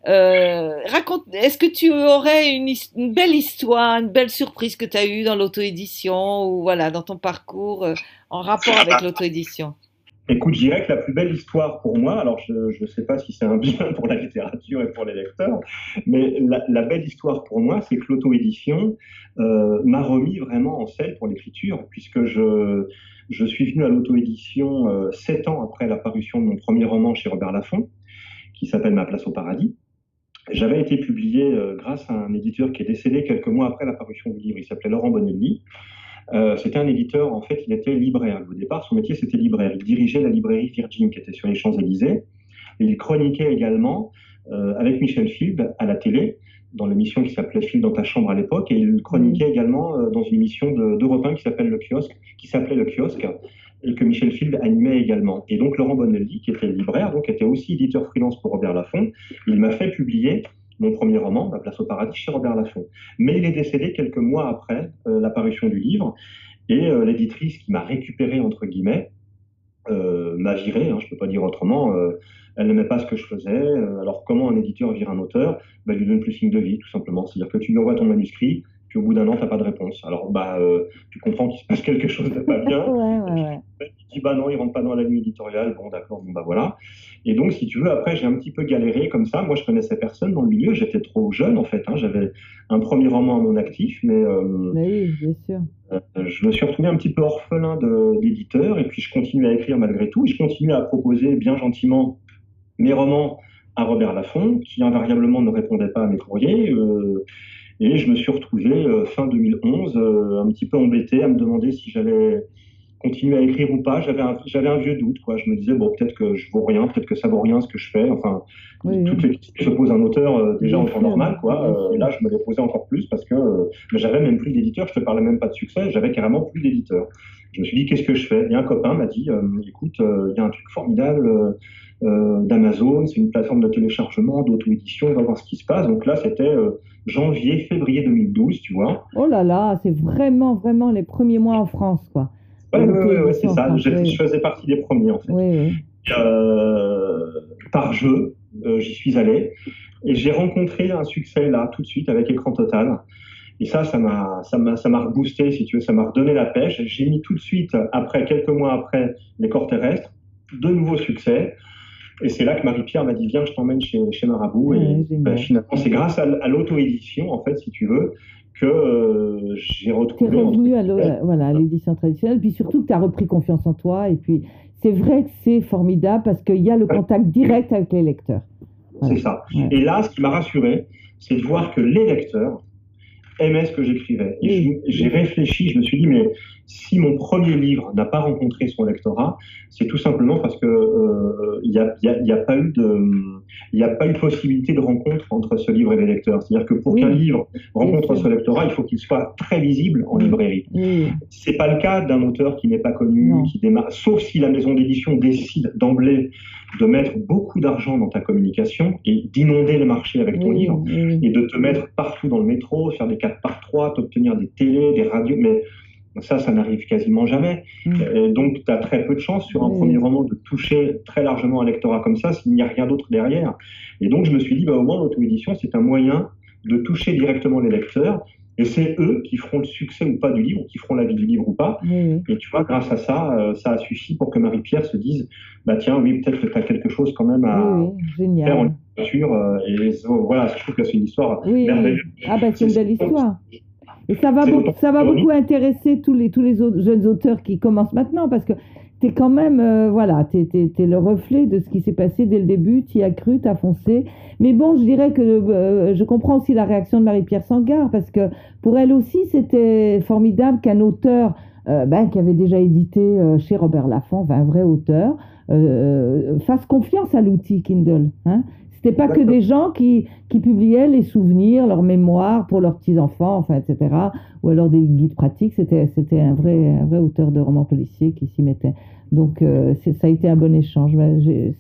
raconte, est-ce que tu aurais une belle histoire, une belle surprise que tu as eue dans l'auto-édition ou voilà, dans ton parcours en rapport avec l'auto-édition? Écoute, je dirais que la plus belle histoire pour moi, alors je ne sais pas si c'est un bien pour la littérature et pour les lecteurs, mais la belle histoire pour moi, c'est que l'auto-édition m'a remis vraiment en selle pour l'écriture, puisque je suis venu à l'auto-édition 7 ans après la parution de mon premier roman chez Robert Laffont, qui s'appelle Ma place au paradis. J'avais été publié grâce à un éditeur qui est décédé quelques mois après la parution du livre, il s'appelait Laurent Bonelli. C'était un éditeur, en fait, il était libraire. Au départ, son métier, c'était libraire. Il dirigeait la librairie Virgin, qui était sur les Champs-Élysées. Et il chroniquait également, avec Michel Field, à la télé, dans l'émission qui s'appelait Field dans ta chambre à l'époque. Et il chroniquait également dans une émission d'Europe 1 qui s'appelait Le Kiosque, et que Michel Field animait également. Et donc, Laurent Bonelli, qui était libraire, donc était aussi éditeur freelance pour Robert Laffont, il m'a fait publier mon premier roman, Ma place au paradis, chez Robert Laffont. Mais il est décédé quelques mois après l'apparition du livre, et l'éditrice qui m'a récupéré, entre guillemets, m'a viré, hein, je ne peux pas dire autrement, elle n'aimait pas ce que je faisais. Alors comment un éditeur vire un auteur? Il lui donne plus signe de vie, tout simplement. C'est-à-dire que tu lui envoies ton manuscrit, puis au bout d'1 an, tu n'as pas de réponse. Alors tu comprends qu'il se passe quelque chose de pas bien. Ouais. Tu dis non, il rentre pas dans la ligne éditoriale. Bon, d'accord, voilà. Et donc, si tu veux, après, j'ai un petit peu galéré comme ça. Moi, je connaissais personne dans le milieu. J'étais trop jeune, en fait. Hein. J'avais un premier roman à mon actif, mais oui, bien sûr. Je me suis retrouvé un petit peu orphelin d'éditeur. Et puis, je continuais à écrire malgré tout. Je continuais à proposer bien gentiment mes romans à Robert Laffont, qui invariablement ne répondait pas à mes courriers. Et je me suis retrouvé fin 2011 un petit peu embêté à me demander si j'allais continuer à écrire ou pas. J'avais un vieux doute, quoi. Je me disais, bon, peut-être que je vaux rien, peut-être que ça vaut rien ce que je fais. Enfin, toutes les questions que se pose un auteur déjà en temps normal, quoi. Là, je me les posais encore plus parce que j'avais même plus d'éditeur. Je te parlais même pas de succès. J'avais carrément plus d'éditeur. Je me suis dit, qu'est-ce que je fais? Et un copain m'a dit, écoute, il y a un truc formidable d'Amazon. C'est une plateforme de téléchargement, d'auto-édition. On va voir ce qui se passe. Donc là, c'était février 2012, tu vois. Oh là là, c'est vraiment les premiers mois en France, quoi. Oui, c'est ça. Je faisais partie des premiers, en fait. Oui. Par jeu, j'y suis allé. Et j'ai rencontré un succès, là, tout de suite, avec Écran Total. Et ça m'a reboosté, si tu veux, ça m'a redonné la pêche. J'ai mis tout de suite, quelques mois après, Les Corps terrestres, de nouveaux succès. Et c'est là que Marie-Pierre m'a dit, viens, je t'emmène chez Marabout. Et finalement, c'est grâce à l'auto-édition, en fait, si tu veux, que j'ai retrouvé... Tu es revenu à l'édition traditionnelle, puis surtout que tu as repris confiance en toi. Et puis, c'est vrai que c'est formidable parce qu'il y a le contact direct avec les lecteurs. Voilà. C'est ça. Ouais. Et là, ce qui m'a rassuré, c'est de voir que les lecteurs aimaient ce que j'écrivais. Et j'ai réfléchi, je me suis dit, mais si mon premier livre n'a pas rencontré son lectorat, c'est tout simplement parce que il y a pas eu possibilité de rencontre entre ce livre et les lecteurs. C'est-à-dire que pour qu'un livre rencontre ce lectorat, il faut qu'il soit très visible en librairie. C'est pas le cas d'un auteur qui n'est pas connu, qui démarre, sauf si la maison d'édition décide d'emblée de mettre beaucoup d'argent dans ta communication et d'inonder le marché avec ton livre et de te mettre partout dans le métro, faire des 4x3, t'obtenir des télés, des radios, mais ça n'arrive quasiment jamais. Donc, tu as très peu de chance sur un premier roman de toucher très largement un lectorat comme ça s'il n'y a rien d'autre derrière. Et donc, je me suis dit, au moins, l'auto-édition, c'est un moyen de toucher directement les lecteurs. Et c'est eux qui feront le succès ou pas du livre, qui feront la vie du livre ou pas. Et tu vois, grâce à ça, ça a suffi pour que Marie-Pierre se dise, tiens, oui, peut-être que tu as quelque chose quand même à faire en littérature. Et voilà, je trouve que c'est une histoire merveilleuse. Ah, c'est une belle histoire. Et ça va, ça va beaucoup intéresser tous les autres jeunes auteurs qui commencent maintenant, parce que tu es quand même, voilà, t'es le reflet de ce qui s'est passé dès le début, tu y as cru, tu as foncé. Mais bon, je dirais que je comprends aussi la réaction de Marie-Pierre Sangard, parce que pour elle aussi, c'était formidable qu'un auteur qui avait déjà édité chez Robert Laffont, un vrai auteur, fasse confiance à l'outil Kindle. Hein. C'était pas que des gens qui publiaient les souvenirs, leurs mémoires pour leurs petits-enfants, enfin, etc., ou alors des guides pratiques. C'était un vrai auteur de romans policiers qui s'y mettait. Donc, ça a été un bon échange.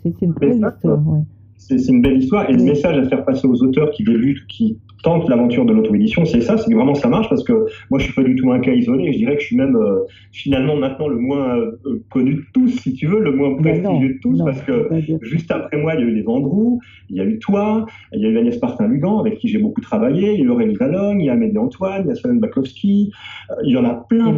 C'est une belle histoire. Ouais. C'est une belle histoire. Et le message à faire passer aux auteurs qui débutent, qui tentent l'aventure de l'auto-édition, c'est ça, c'est que vraiment ça marche, parce que moi je suis pas du tout un cas isolé, je dirais que je suis même finalement maintenant le moins connu de tous, si tu veux, le moins prestigieux de tous, parce que juste après moi il y a eu les Vendroux, il y a eu toi, il y a eu Agnès Martin-Lugan avec qui j'ai beaucoup travaillé, il y a eu Aurélie Valognes, il y a Amélie Antoine, il y a Solène Bakowski, il y en a plein,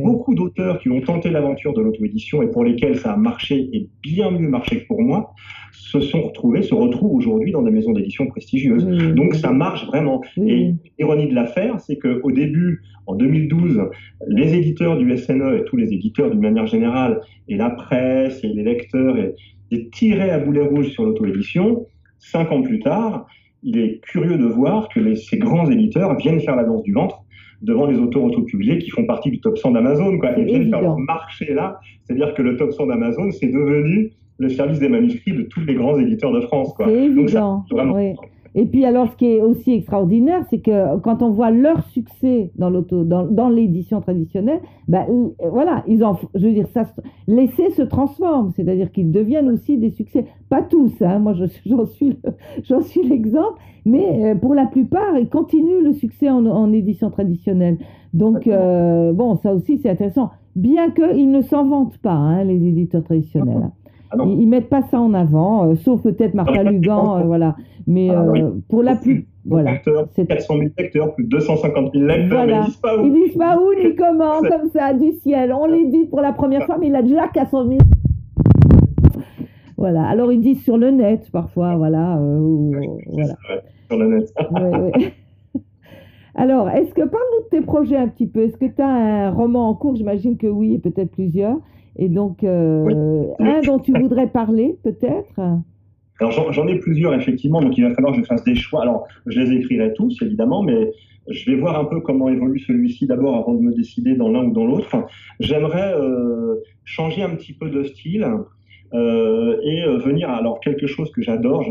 beaucoup d'auteurs qui ont tenté l'aventure de l'auto-édition et pour lesquels ça a marché et bien mieux marché que pour moi, se retrouvent aujourd'hui dans des maisons d'édition prestigieuses. Donc ça marche vraiment. Et l'ironie de l'affaire, c'est qu'au début, en 2012, les éditeurs du SNE et tous les éditeurs d'une manière générale, et la presse et les lecteurs, et tiraient à boulet rouge sur l'auto-édition. 5 ans plus tard, il est curieux de voir que ces grands éditeurs viennent faire la danse du ventre devant les auteurs autopubliés qui font partie du top 100 d'Amazon, quoi, et viennent faire leur marché là. C'est-à-dire que le top 100 d'Amazon, c'est devenu le service des manuscrits de tous les grands éditeurs de France, quoi. C'est évident. Donc, oui. Et puis alors, ce qui est aussi extraordinaire, c'est que quand on voit leur succès dans l'édition traditionnelle, voilà, l'essai se transforme, c'est-à-dire qu'ils deviennent aussi des succès. Pas tous, hein, moi j'en suis l'exemple, mais pour la plupart, ils continuent le succès en édition traditionnelle. Donc ça aussi c'est intéressant, bien qu'ils ne s'en vantent pas, hein, les éditeurs traditionnels. Hein. Ils mettent pas ça en avant, sauf peut-être Martha Lugan, voilà. Mais pour la plus, voilà. 400 000 lecteurs, plus de 250 000 lecteurs, voilà. Mais ils disent pas où. Ils disent pas où ni comment, comme ça, du ciel. On l'édite pour la première fois, mais il a déjà 400 000. Voilà. Alors ils disent sur le net, parfois, voilà. Voilà. Sur le net. Ouais. Alors, parle-nous de tes projets un petit peu. Est-ce que tu as un roman en cours? J'imagine que oui, et peut-être plusieurs. Et donc, un dont tu voudrais parler, peut-être? Alors, j'en ai plusieurs, effectivement, donc il va falloir que je fasse des choix. Alors, je les écrirai tous, évidemment, mais je vais voir un peu comment évolue celui-ci d'abord avant de me décider dans l'un ou dans l'autre. J'aimerais changer un petit peu de style et venir à quelque chose que j'adore.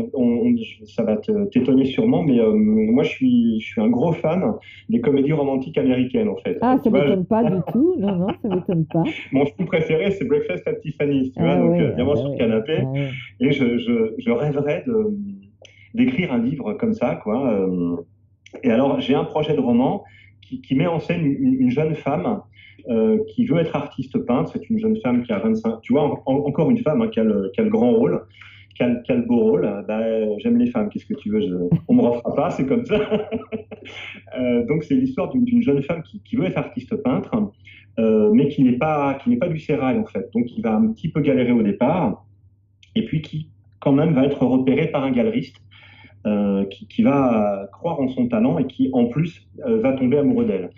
Ça va t'étonner sûrement, mais moi, je suis un gros fan des comédies romantiques américaines, en fait. Ah, ça ne m'étonne pas du tout. Non, ça ne m'étonne pas. Mon film préféré, c'est Breakfast at Tiffany's, tu vois, donc évidemment sur le canapé. Et je rêverais d'écrire un livre comme ça, quoi. Et alors, j'ai un projet de roman qui met en scène une jeune femme qui veut être artiste peintre. C'est une jeune femme qui a 25... Tu vois, encore une femme qui a le grand rôle, qui a le beau rôle. J'aime les femmes, qu'est-ce que tu veux, on ne me refera pas, c'est comme ça. Donc, c'est l'histoire d'une jeune femme qui veut être artiste peintre, mais qui n'est pas du sérail, en fait. Donc, qui va un petit peu galérer au départ, et puis qui, quand même, va être repérée par un galeriste qui va croire en son talent et qui, en plus, va tomber amoureux d'elle.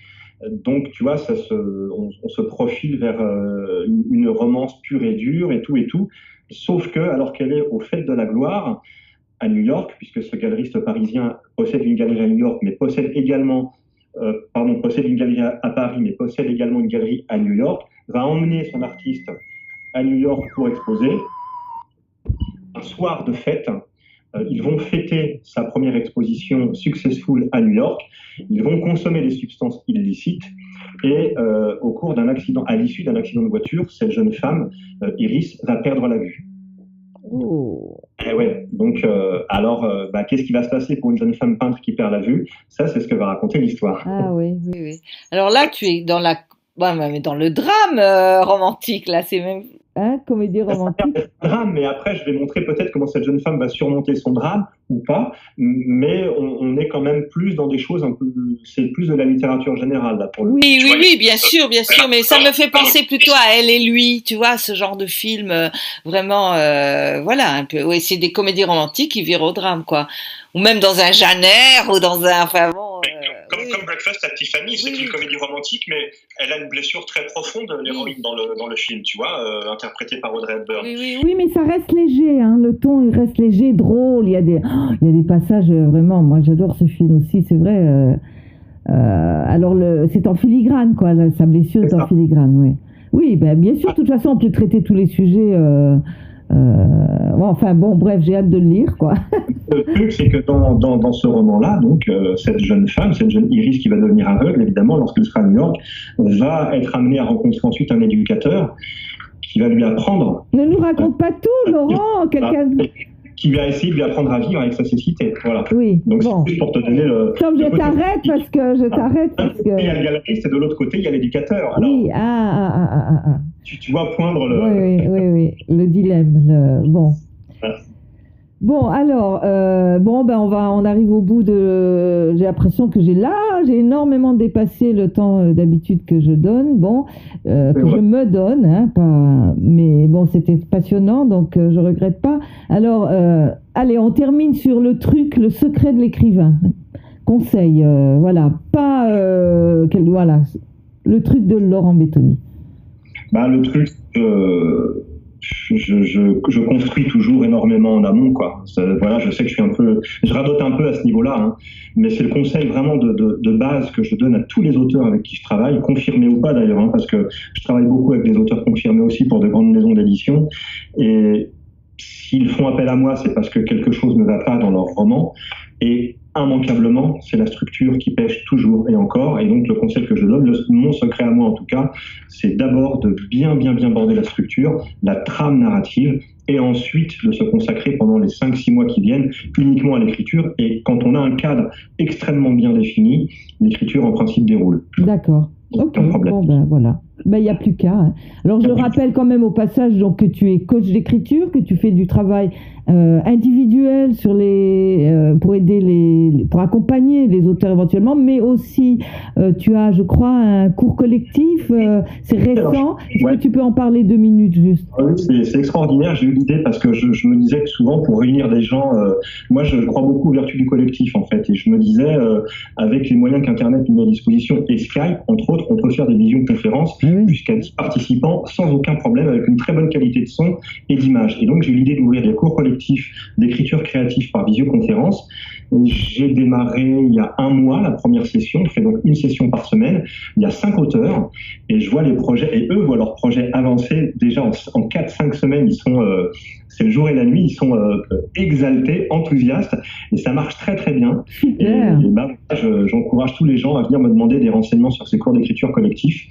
Donc, tu vois, on se profile vers une romance pure et dure et tout. Sauf que, alors qu'elle est aux Fêtes de la Gloire à New York, puisque ce galeriste parisien possède une galerie à New York, mais possède une galerie à Paris, mais possède également une galerie à New York, va emmener son artiste à New York pour exposer. Un soir de fête, ils vont fêter sa première exposition successful à New York. Ils vont consommer des substances illicites et au cours d'un accident, à l'issue d'un accident de voiture, cette jeune femme, Iris, va perdre la vue. Oh. Et ouais. Donc, qu'est-ce qui va se passer pour une jeune femme peintre qui perd la vue? Ça, c'est ce que va raconter l'histoire. Ah oui. Alors là, tu es dans le drame romantique, là, c'est même... comédie romantique. C'est un drame, mais après, je vais montrer peut-être comment cette jeune femme va surmonter son drame ou pas. Mais on est quand même plus dans des choses c'est plus de la littérature générale là pour le. Oui, bien sûr, mais ça me fait penser plutôt à Elle et lui, tu vois, ce genre de film vraiment, voilà, un peu. Oui, c'est des comédies romantiques qui virent au drame, quoi. Ou même dans un Jeanne ou dans un, enfin bon. Comme Breakfast at Tiffany, c'est une comédie romantique, mais elle a une blessure très profonde, l'héroïne, dans le film, tu vois, interprétée par Audrey Hepburn. Oui, mais ça reste léger, hein, le ton il reste léger, drôle, il y a des passages, vraiment, moi j'adore ce film aussi, c'est vrai. Alors, c'est en filigrane, quoi, sa blessure est en filigrane, oui. Oui, ben, bien sûr, de toute façon, on peut traiter tous les sujets. Enfin, bon, bref, j'ai hâte de le lire, quoi. Le truc, c'est que dans ce roman-là, donc, cette jeune femme, cette jeune Iris qui va devenir aveugle, évidemment, lorsqu'elle sera à New York, va être amenée à rencontrer ensuite un éducateur qui va lui apprendre. Ne nous raconte pas tout, Laurent, qui va essayer de lui apprendre à vivre avec sa cécité. Voilà. Oui. Donc, c'est juste pour te donner le. Comme je t'arrête parce que. Il y a le galeriste et de l'autre côté, il y a l'éducateur. Alors, oui, Tu vois poindre le. Oui, le dilemme. Bon. Voilà. Bon, alors, on arrive au bout de. J'ai l'impression que j'ai énormément dépassé le temps d'habitude que je donne, je me donne, hein, mais bon, c'était passionnant, donc je regrette pas. Alors, allez, on termine sur le secret de l'écrivain. Conseil, voilà, voilà, le truc de Laurent Bettoni. Le truc. Je construis toujours énormément en amont, quoi. Voilà, je sais que je radote un peu à ce niveau-là, hein, mais c'est le conseil vraiment de base que je donne à tous les auteurs avec qui je travaille, confirmés ou pas d'ailleurs, hein, parce que je travaille beaucoup avec des auteurs confirmés aussi pour de grandes maisons d'édition, et s'ils font appel à moi, c'est parce que quelque chose ne va pas dans leur roman, et immanquablement, c'est la structure qui pêche toujours et encore. Et donc, le conseil que je donne, mon secret à moi en tout cas, c'est d'abord de bien border la structure, la trame narrative, et ensuite de se consacrer pendant les 5-6 mois qui viennent uniquement à l'écriture. Et quand on a un cadre extrêmement bien défini, l'écriture en principe déroule. D'accord. Ok, voilà. Il n'y a plus qu'à. Hein. Alors, je rappelle quand même au passage donc, que tu es coach d'écriture, que tu fais du travail individuel pour accompagner les auteurs éventuellement, mais aussi tu as, je crois, un cours collectif. C'est récent. Est-ce que tu peux en parler 2 minutes juste? Oui, c'est extraordinaire. J'ai eu l'idée parce que je me disais que souvent pour réunir des gens, moi je crois beaucoup aux vertus du collectif en fait, et je me disais avec les moyens qu'Internet met à disposition et Skype entre autres, on peut faire des visioconférences jusqu'à 10 participants sans aucun problème, avec une très bonne qualité de son et d'image. Et donc j'ai eu l'idée d'ouvrir des cours collectifs d'écriture créative par visioconférence. J'ai démarré il y a 1 mois la première session. Je fais donc une session par semaine. Il y a 5 auteurs et je vois les projets, et eux voient leurs projets avancer déjà en 4-5 semaines. Ils sont, c'est le jour et la nuit, ils sont exaltés, enthousiastes, et ça marche très très bien. J'encourage tous les gens à venir me demander des renseignements sur ces cours d'écriture collectif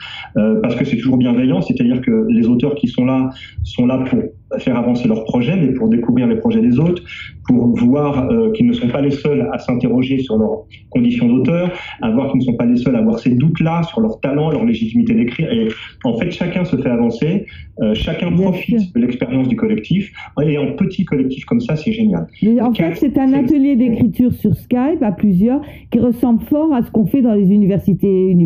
parce que c'est toujours bienveillant, c'est-à-dire que les auteurs qui sont là pour faire avancer leurs projets, mais pour découvrir les projets des autres, pour voir qu'ils ne sont pas les seuls à s'interroger sur leurs conditions d'auteur, à voir qu'ils ne sont pas les seuls à avoir ces doutes-là sur leur talent, leur légitimité d'écrire. Et en fait, chacun se fait avancer, chacun profite de l'expérience du collectif. Et en petit collectif comme ça, c'est génial. Mais en fait, c'est un atelier d'écriture sur Skype à plusieurs qui ressemble fort à ce qu'on fait dans les universités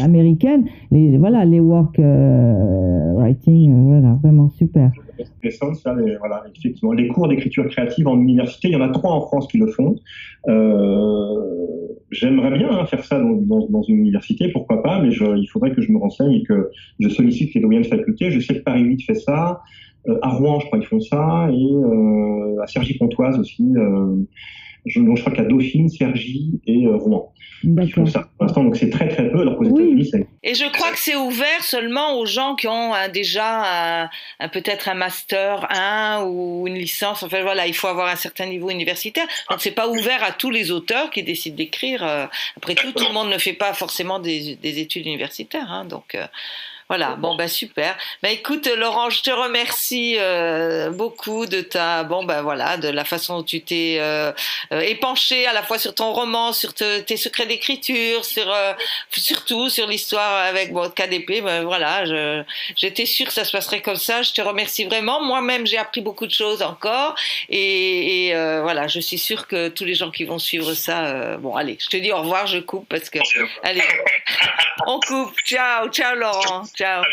américaines. Les work writing, voilà, vraiment super. Intéressant, ça, voilà, effectivement. Les cours d'écriture créative en université, il y en a 3 en France qui le font. J'aimerais bien faire ça dans une université, pourquoi pas, mais il faudrait que je me renseigne et que je sollicite les doyens de faculté. Je sais que Paris 8 fait ça, à Rouen, je crois qu'ils font ça, et à Cergy-Pontoise aussi. Je crois qu'à Dauphine, Cergy et Rouen. Ils font ça pour l'instant, donc c'est très très peu, alors qu'aux États-Unis, c'est... Et je crois que c'est ouvert seulement aux gens qui ont déjà peut-être un master 1 ou une licence. Enfin voilà, il faut avoir un certain niveau universitaire. Donc c'est pas ouvert à tous les auteurs qui décident d'écrire. Après tout le monde ne fait pas forcément des études universitaires, hein, donc... Voilà, super. Écoute, Laurent, je te remercie beaucoup de de la façon dont tu t'es épanché à la fois sur ton roman, sur tes secrets d'écriture, surtout sur l'histoire avec KDP. J'étais sûre que ça se passerait comme ça. Je te remercie vraiment. Moi-même, j'ai appris beaucoup de choses encore, et je suis sûre que tous les gens qui vont suivre ça. Allez, je te dis au revoir. Je coupe parce que allez, on coupe. Ciao, Laurent. Ciao.